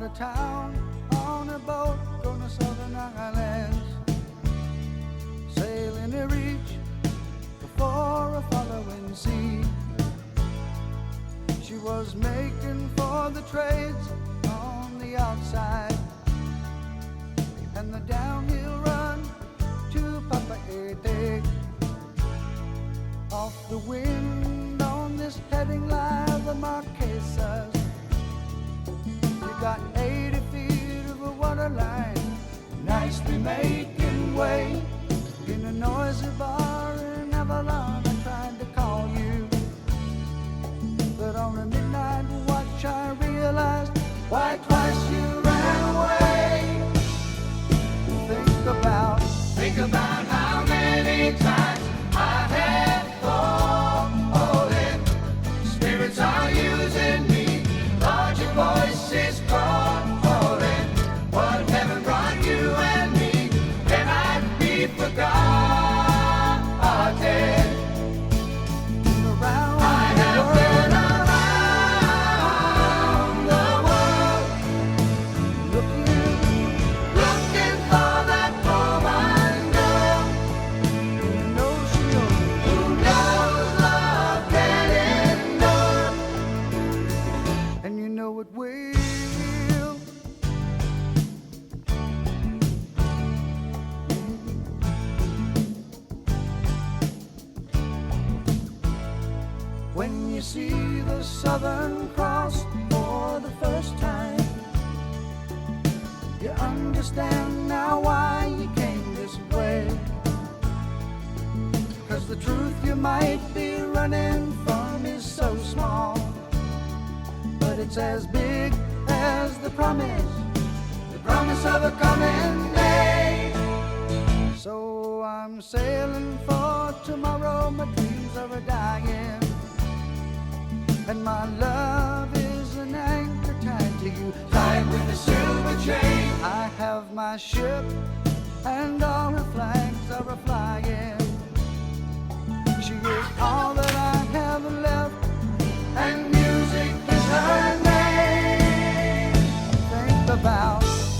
of town on a boat going to Southern Islands, sailing to reach before a following sea. She was making for the trades on the outside and the downhill run to Papa Ete. Off the wind on this heading line, the Marquesas. You got 80 feet of a water line, nicely making way. In a noisy bar in Avalon, I tried to call you, but on a midnight watch I realized why twice you ran away. Think about how many times I have fallen. Spirits are using me, Lord, your voice is calling. What heaven brought you and me cannot be forgotten. I have been around the world, looking for that woman girl who knows love can endure, and you know it will. When you see the Southern Cross for the first time, you understand now why you came this way. 'Cause the truth you might be running from is so small, but it's as big as the promise of a coming day. So I'm sailing for tomorrow, my dreams are a-dying, and my love is an anchor tied to you, tied with a silver chain. I have my ship and all her flags are a-flying. She is all that I have left, and music is her name.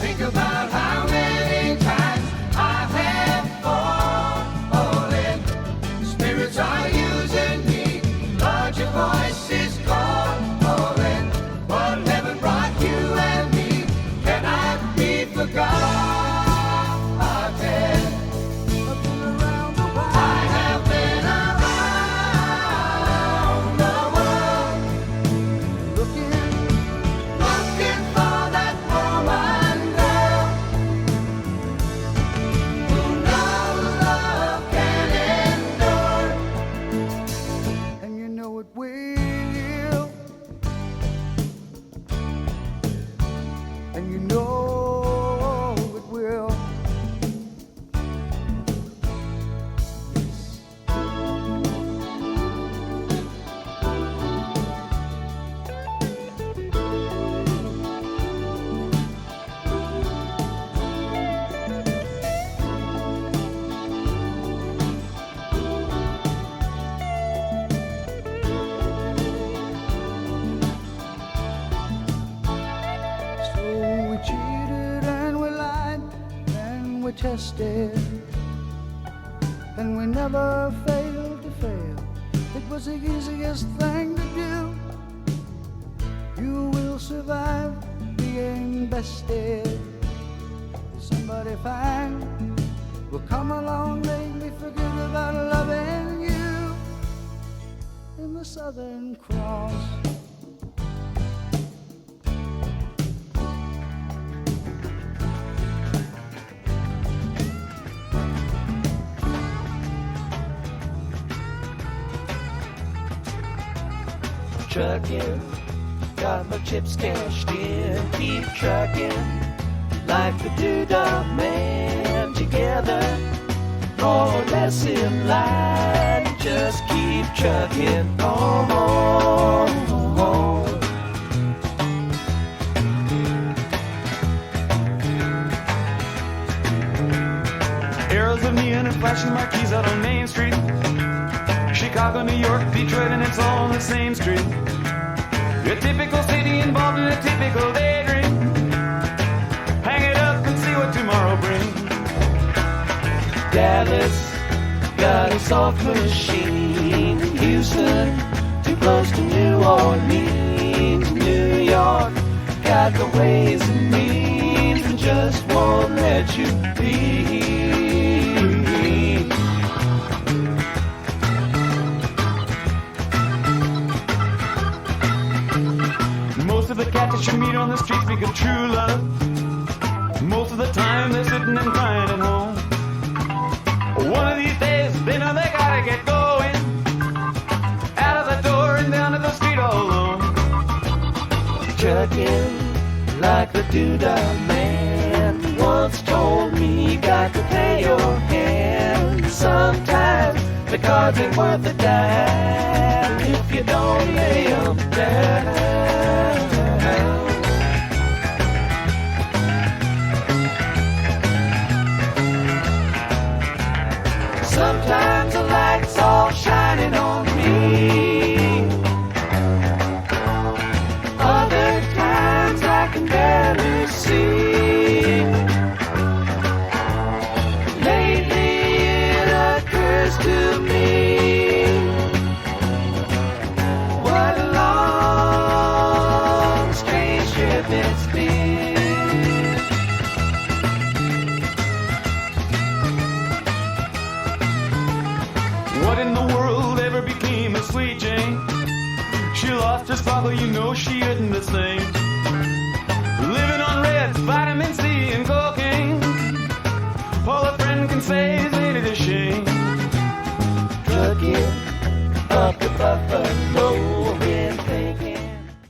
Think about how many times I have fallen. Spirits are using me, Lord, your voice is calling. What heaven brought you and me cannot be forgotten. I have been around the world, looking for that woman girl who knows love can endure, and you know it will, and you know it will. So we cheated and we lied and we tested, and we never failed to fail. It was the easiest thing to do. You will survive being bested. Somebody fine will come along, make me forget about loving you in the Southern Cross. Trucking, got my chips cashed in. Keep trucking like the Doodah Man. Together, more or less in line. Just keep trucking on. Arrows of neon and flashing marquees out on Main Street. Chicago, New York, Detroit, and it's all on the same street. A typical city involved in a typical daydream. Dallas got a soft machine. Houston, too close to New Orleans. New York got the ways and means and just won't let you be. Most of the cats that you meet on the street speak of true love. Most of the time they're sitting and crying at home. One of these days they know they gotta get going, out of the door and down to the street all alone. Trucking like the doodah man once told me, you got to pay your hand. Sometimes the cards ain't worth a dime if you don't lay 'em down. Sometimes the light's all shining on me. Other times I can barely see. Lately it occurs to me, what a long, strange trip it's been. What in the world ever became of Sweet Jane? She lost her sparkle, you know she isn't the same. Living on Reds, vitamin C and cocaine. All a friend can say is ain't it a shame?